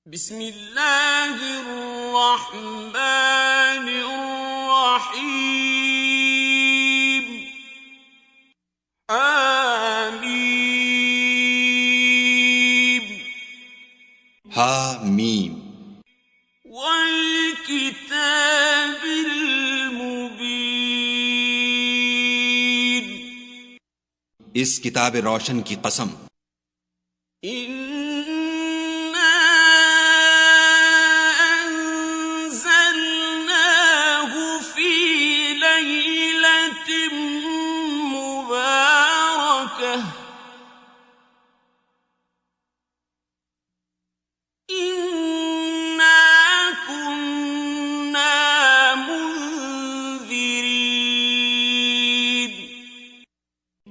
بسم اللہ الرحمن الرحیم آمین حامیم والکتاب المبین اس کتاب روشن کی قسم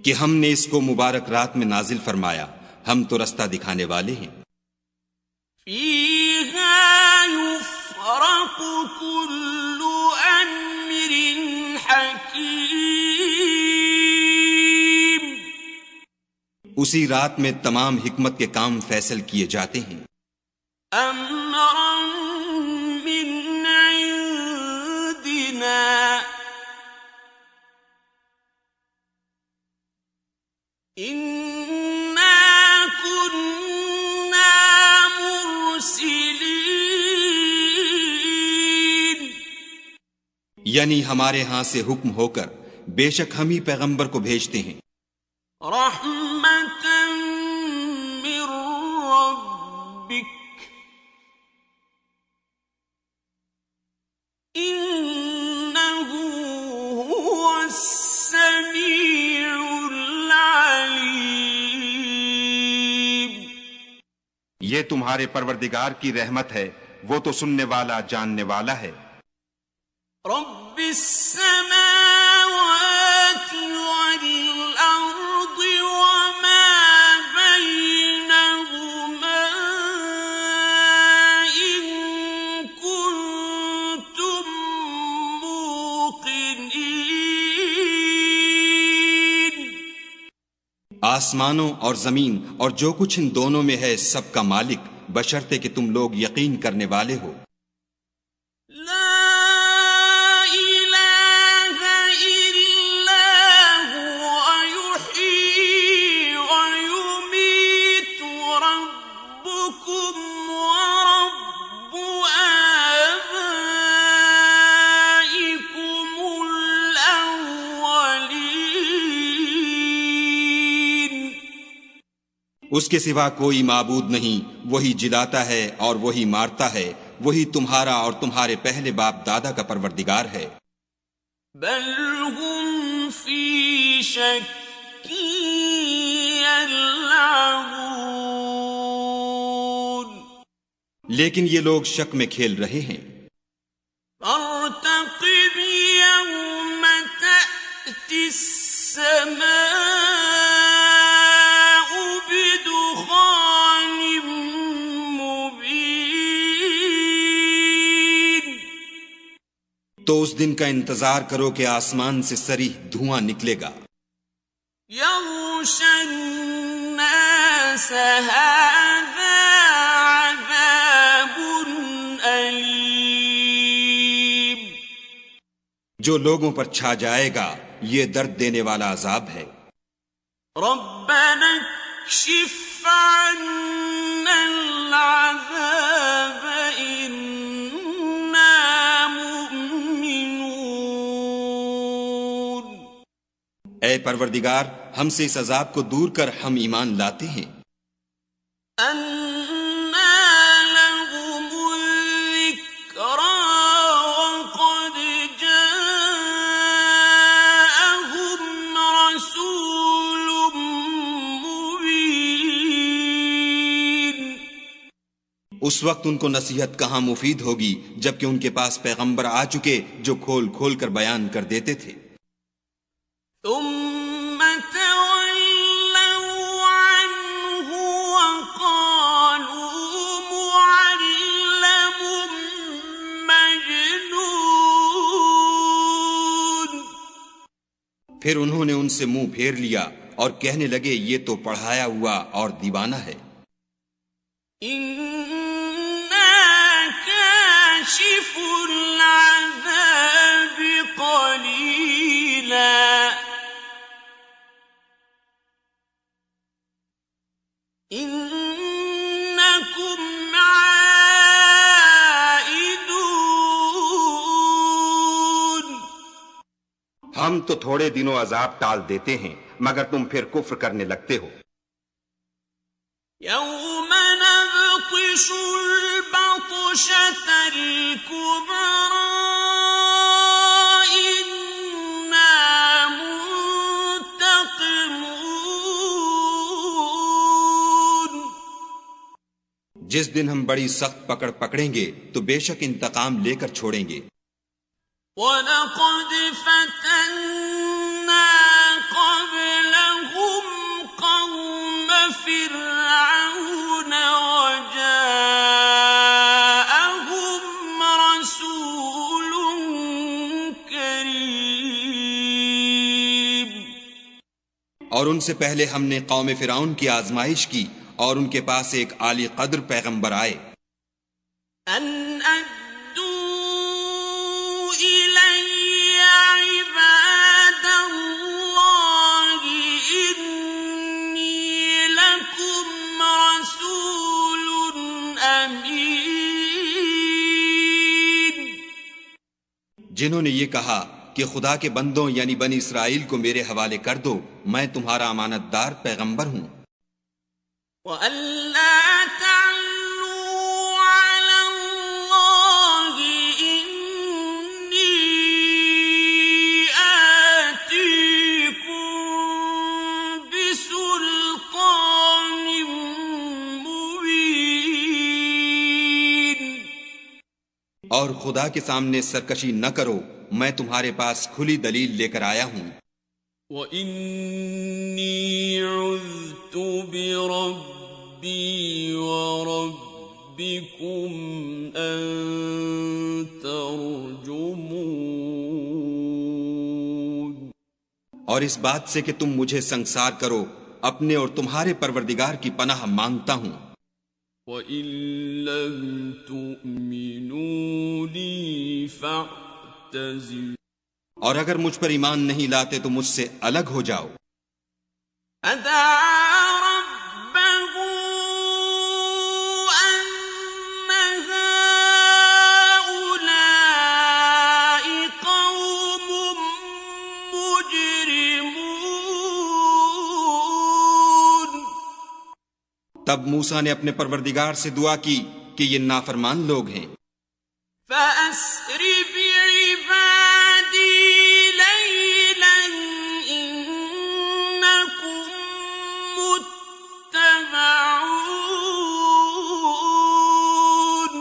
کہ ہم نے اس کو مبارک رات میں نازل فرمایا، ہم تو رستہ دکھانے والے ہیں۔ فیہا یفرق کل امر حکیم، اسی رات میں تمام حکمت کے کام فیصل کیے جاتے ہیں۔ امرا من عندنا، اِنَّا كُنَّا مُرْسِلِينَ، یعنی ہمارے ہاں سے حکم ہو کر بے شک ہم ہی پیغمبر کو بھیجتے ہیں۔ رحمة من ربك، إنه هو السميع العليم، یہ تمہارے پروردگار کی رحمت ہے، وہ تو سننے والا جاننے والا ہے۔ رب السماوات والأرض وما بينهما إن كنتم موقنين، آسمانوں اور زمین اور جو کچھ ان دونوں میں ہے سب کا مالک، بشرطے کہ تم لوگ یقین کرنے والے ہو۔ اس کے سوا کوئی معبود نہیں، وہی جلاتا ہے اور وہی مارتا ہے، وہی تمہارا اور تمہارے پہلے باپ دادا کا پروردگار ہے۔ بل هم فی شک یلعبون، لیکن یہ لوگ شک میں کھیل رہے ہیں۔ فارتقب یوم تأتی السماء بدخان مبین، تو اس دن کا انتظار کرو کہ آسمان سے صریح دھواں نکلے گا۔ یغشی الناس هذا عذاب علیم، جو لوگوں پر چھا جائے گا یہ درد دینے والا عذاب ہے۔ ربنا اکشف عنا العذاب انا مؤمنون، اے پروردگار ہم سے اس عذاب کو دور کر، ہم ایمان لاتے ہیں۔ انا لهم الذکری وقد جاءهم رسول مبین، اس وقت ان کو نصیحت کہاں مفید ہوگی جبکہ ان کے پاس پیغمبر آ چکے جو کھول کھول کر بیان کر دیتے تھے۔ ثم تولوا عنه وقالوا معلم مجنون، پھر انہوں نے ان سے منہ پھیر لیا اور کہنے لگے یہ تو پڑھایا ہوا اور دیوانہ ہے۔ إِنَّ العذاب قليلا إنكم عائدون. ہم تو تھوڑے دنوں عذاب ٹال دیتے ہیں مگر تم پھر کفر کرنے لگتے ہو. يوم نبطش البطشة الكبرى إنا منتقمون. جس دن ہم بڑی سخت پکڑ پکڑیں گے تو بے شک انتقام لے کر چھوڑیں گے. وَلَقَدْ فَتَنَّا قَبْلَهُمْ قَوْمَ فِرْعَوْنَ وَجَاءَهُمْ رَسُولٌ كَرِيمٌ. اور ان سے پہلے ہم نے قوم فرعون کی آزمائش کی اور ان کے پاس ایک عالی قدر پیغمبر آئے. أَنْ أَدُّوا إِلَيَّ عِبَادَ اللَّهِ إِنِّي لَكُمْ رَسُولٌ أَمِينٌ. جنہوں نے یہ کہا کہ خدا کے بندوں یعنی بنی اسرائیل کو میرے حوالے کر دو، میں تمہارا امانت دار پیغمبر ہوں. وَأَلَّا تَعْلُوا عَلَى اللَّهِ إِنِّي آتِيكُم بِسُلْطَانٍ مُّبِينٍ. اور خدا کے سامنے سرکشی نہ کرو، میں تمہارے پاس کھلی دلیل لے کر آیا ہوں. وَإِنِّي عُذْتُ بِرَبِّي وَرَبِّكُمْ أَن تَرْجُمُونِ. اور اس بات سے کہ تم مجھے سنگسار کرو، اپنے اور تمہارے پروردگار کی پناہ مانگتا ہوں. وَإِن لَّمْ تُؤْمِنُوا لِي فَاعْتَزِلُونِ. اور اگر مجھ پر ایمان نہیں لاتے تو مجھ سے الگ ہو جاؤ. فَدَعَا رَبَّهُ أَنَّ هَٰؤُلَاءِ قَوْمٌ مُّجْرِمُونَ. تب موسیٰ نے اپنے پروردگار سے دعا کی کہ یہ نافرمان لوگ ہیں. فَأَسْرِ بِعِبَادِي لَيْلًا إِنَّكُم مُّتَّبَعُونَ.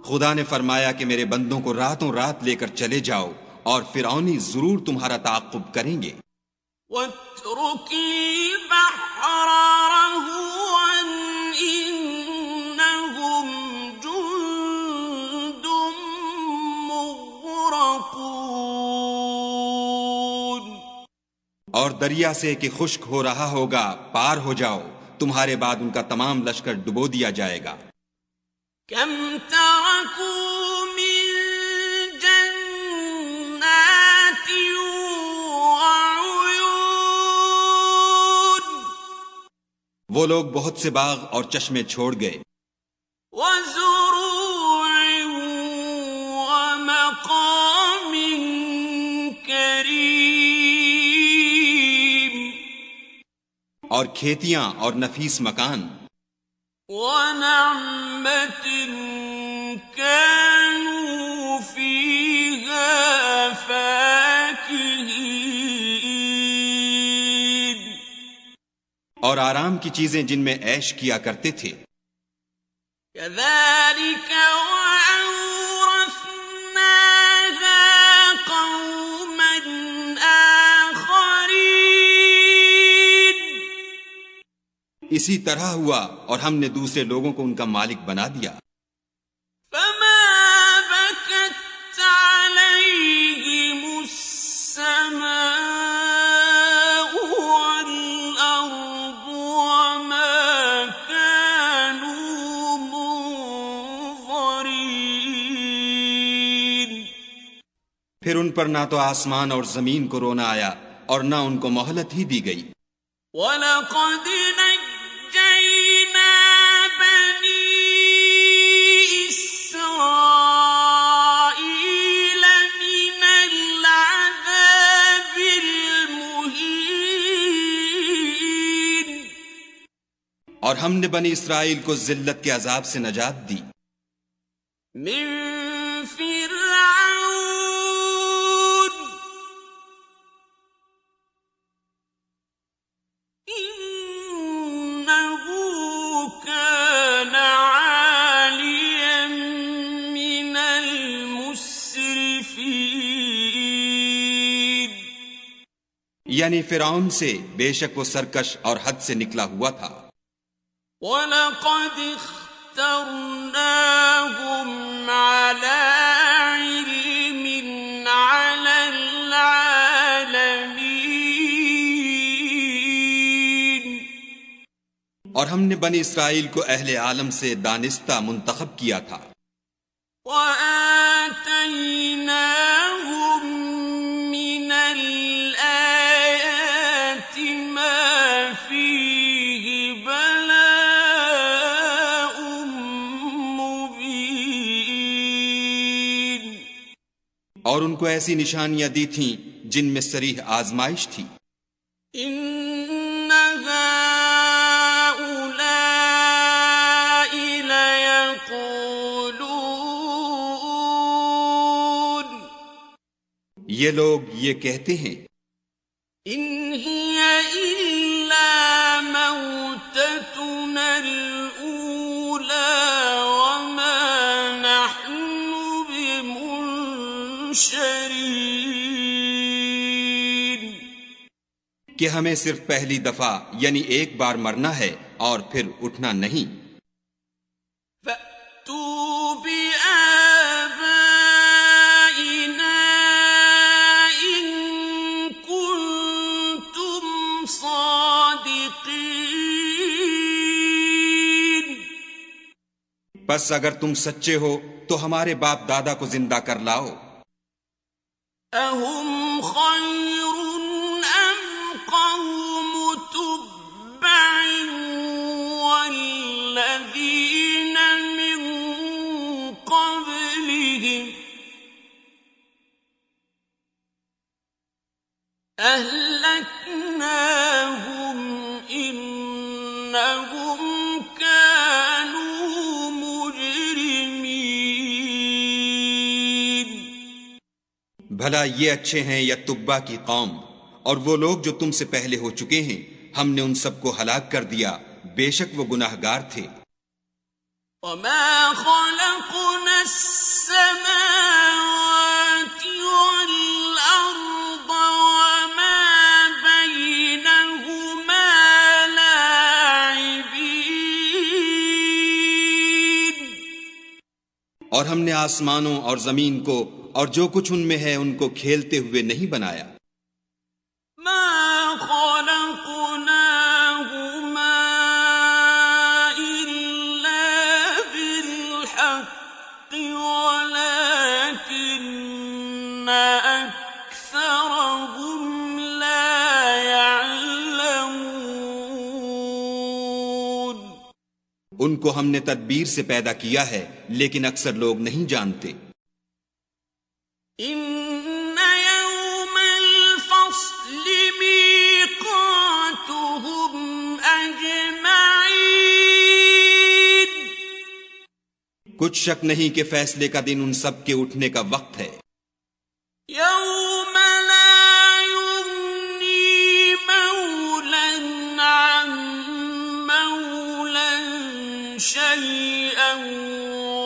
خدا نے فرمایا کہ میرے بندوں کو راتوں رات لے کر چلے جاؤ اور فرعونی ضرور تمہارا تعاقب کریں گے. وَاتْرُكِ الْبَحْرَ رَهْوًا إِنَّهُمْ جُندٌ مُّغْرَقُونَ. اور دریا سے کہ خشک ہو رہا ہوگا پار ہو جاؤ، تمہارے بعد ان کا تمام لشکر ڈبو دیا جائے گا. كَمْ تَرَكُوا مِن جَنَّاتٍ وَعُيُونٍ. وہ لوگ بہت سے باغ اور چشمے چھوڑ گئے. وَزُرُوعٍ وَمَقَامٍ كَرِيمٍ. اور کھیتیاں اور نفیس مکان. وَنَعْمَةٍ كَانُوا فِيهَا فَاكِهِينَ. اور آرام کی چیزیں جن میں عیش کیا کرتے تھے. كَذَلِكَ وَأَوْرَثْنَاهَا قَوْمًا آخَرِينَ. اسی طرح ہوا اور ہم نے دوسرے لوگوں کو ان کا مالک بنا دیا. فَمَا بَكَتْ عَلَيْهِمُ السَّمَاءُ وَالْأَرْضُ وَمَا كَانُوا مُنظَرِينَ. پھر ان پر نہ تو آسمان اور زمین کو رونا آیا اور نہ ان کو مہلت ہی دی گئی۔ وَلَقَدْ نَجَّيْنَا بَنِي إِسْرَائِيلَ مِنَ الْعَذَابِ الْمُهِينِ، اور ہم نے بنی اسرائیل کو ذلت کے عذاب سے نجات دی، من فرعون إنه كان عاليا من المسرفين، یعنی فرعون سے بے شک وہ سرکش اور حد سے نکلا ہوا تھا۔ وَلَقَدِ اخْتَرْنَاهُمْ عَلَى عِلْمٍ عَلَى الْعَالَمِينَ، اور ہم نے بنی اسرائیل کو اہل عالم سے دانستہ منتخب کیا تھا۔ وَآتَيْنَاهُمْ مِنَ الْآيَاتِ مَا فِيهِ بَلَاءٌ مُبِينٌ، اور ان کو ایسی نشانیاں دی تھیں جن میں صریح آزمائش تھی۔ إِنَّ هَٰؤُلَاءِ لَيَقُولُونَ یہ لوگ یہ کہتے ہیں، إِنْ هِيَ إِلَّا مَوْتَتُنَا الْأُولَىٰ وَمَا نَحْنُ بِمُنشَرِينَ، کہ ہمیں صرف پہلی دفعہ یعنی ایک بار مرنا ہے اور پھر اٹھنا نہیں۔ فَأْتُوا بِآبَائِنَا إِن كُنتُمْ صَادِقِينَ، بس اگر تم سچے ہو تو ہمارے باپ دادا کو زندہ کر لاؤ۔ أَهُمْ خَيْرٌ أَمْ قَوْمُ تُبَّعٍ وَالَّذِينَ مِن قَبْلِهِمْ أَهْلَكْنَاهُمْ إِنَّهُمْ كَانُوا مُجْرِمِينَ۔ بھلا یہ اچھے ہیں یا تبا کی قوم؟ اور وہ لوگ جو تم سے پہلے ہو چکے ہیں ہم نے ان سب کو ہلاک کر دیا، بے شک وہ گناہگار تھے۔ وَمَا خَلَقْنَا السَّمَاوَاتِ وَالْأَرْضَ وَمَا بَيْنَهُمَا لَاعِبِينَ، اور ہم نے آسمانوں اور زمین کو اور جو کچھ ان میں ہے ان کو کھیلتے ہوئے نہیں بنایا۔ مَا خَلَقْنَاهُمَا إِلَّا بِالْحَقِّ وَلَٰكِنَّ أَكْثَرَهُمْ لَا يَعْلَمُونَ، ان کو ہم نے تدبیر سے پیدا کیا ہے لیکن اکثر لوگ نہیں جانتے۔ إِنَّ يَوْمَ الْفَصْلِ مِيقَاتُهُمْ أَجْمَعِينَ، کچھ شک نہیں کہ فیصلے کا دن ان سب کے اٹھنے کا وقت ہے۔ يَوْمَ لَا يُغْنِي مَوْلًى عَن مَّوْلًى شَيْئًا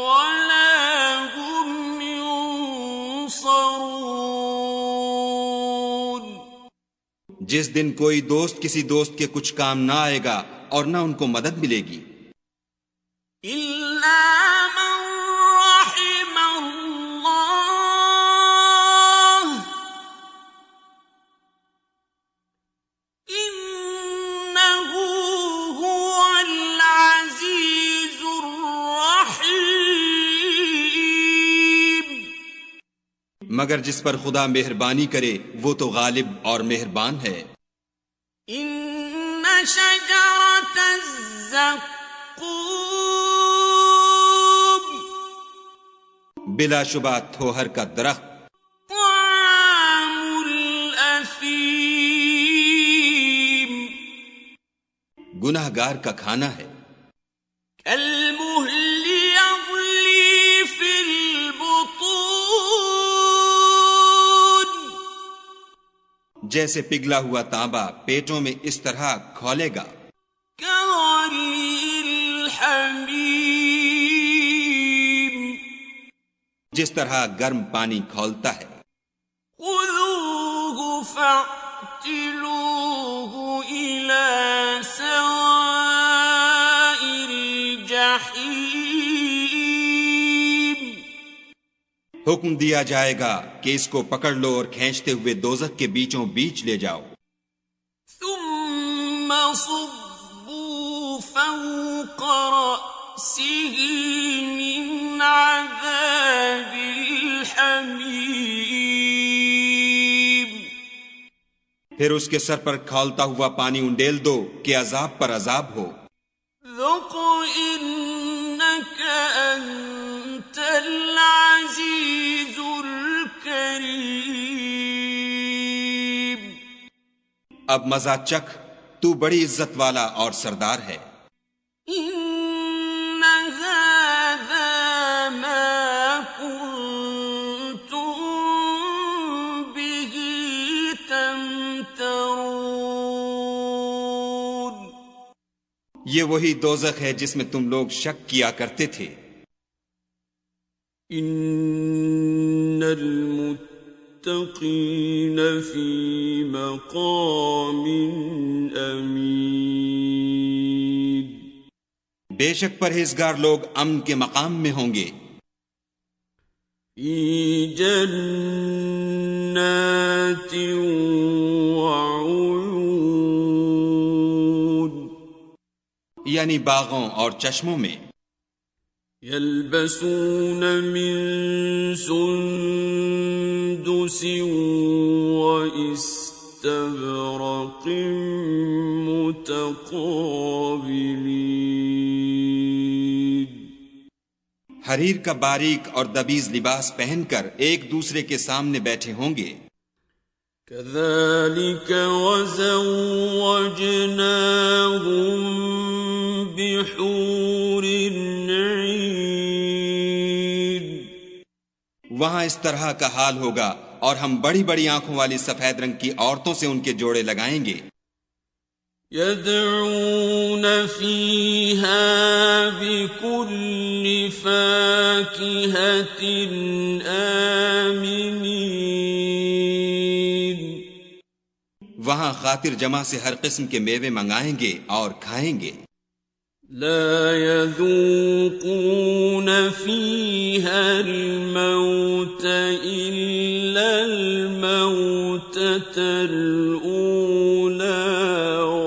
وَلَا هُمْ يُنصَرُونَ، جس دن کوئی دوست کسی دوست کے کچھ کام نہ آئے گا اور نہ ان کو مدد ملے گی، إِلَّا مَن رَّحِمَ اللَّهُ إِنَّهُ هُوَ الْعَزِيزُ الرَّحِيمُ، مگر جس پر خدا مہربانی کرے وہ تو غالب اور مہربان ہے۔ ان شجرۃ الزقوم بلا شبہ تھوہر کا درخت طعام الاثیم گناہ گار کا کھانا ہے۔ کالمہل یغلی فی البطون جیسے پگھلا ہوا تانبا پیٹوں میں اس طرح کھولے گا۔ کغلی الحمیم جس طرح گرم پانی کھولتا ہے۔ خذوه فاعتلوه إلى سواء الجحیم حکم دیا جائے گا کہ اس کو پکڑ لو اور کھینچتے ہوئے دوزخ کے بیچوں بیچ لے جاؤ۔ ثم صبوا فوق رأسه من عذاب الحمیم پھر اس کے سر پر کھولتا ہوا پانی انڈیل دو کہ عذاب پر عذاب ہو۔ ذق إنك أنت العزيز الكريم اب مزہ چکھ، تو بڑی عزت والا اور سردار ہے۔ إن هذا ما كنتم به تمترون یہ وہی دوزخ ہے جس میں تم لوگ شک کیا کرتے تھے۔ ان المتقین فی مقام امین بے شک پرہیزگار لوگ امن کے مقام میں ہوں گے۔ فی جنات وعیون یعنی باغوں اور چشموں میں۔ یلبسون من سندس واستبرق متقابلین حریر کا باریک اور دبیز لباس پہن کر ایک دوسرے کے سامنے بیٹھے ہوں گے۔ كذلك وزوجناهم بحور عين وہاں اس طرح کا حال ہوگا اور ہم بڑی بڑی آنکھوں والی سفید رنگ کی عورتوں سے ان کے جوڑے لگائیں گے۔ يدعون فيها بكل فاكهة آمنين وہاں خاطر جمع سے ہر قسم کے میوے منگائیں گے اور کھائیں گے۔ لا يذوقون فيها الموت إلا الموتة الأولى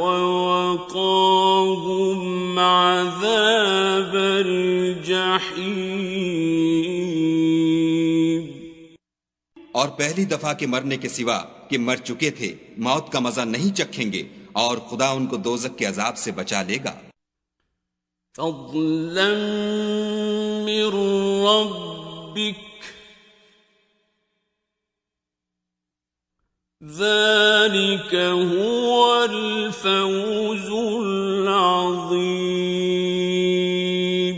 ووقاهم عذاب الجحيم اور پہلی دفعہ کے مرنے کے سوا کہ مر چکے تھے موت کا مزہ نہیں چکھیں گے اور خدا ان کو دوزخ کے عذاب سے بچا لے گا۔ فضلا من ربك ذلك هو الفوز العظيم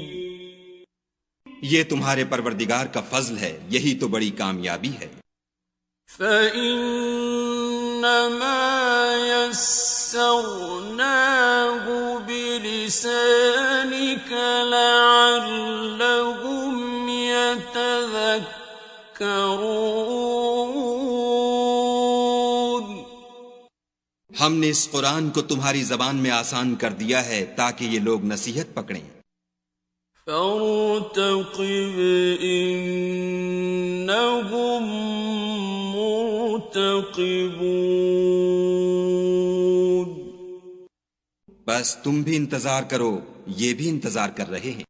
یہ تمہارے پروردگار کا فضل ہے، یہی تو بڑی کامیابی ہے۔ فإنما يسرناه بلسانك لعلهم يتذكرون ہم نے اس قرآن کو تمہاری زبان میں آسان کر دیا ہے تاکہ یہ لوگ نصیحت پکڑیں۔ فارتقب إنهم مرتقبون بس تم بھی انتظار کرو، یہ بھی انتظار کر رہے ہیں۔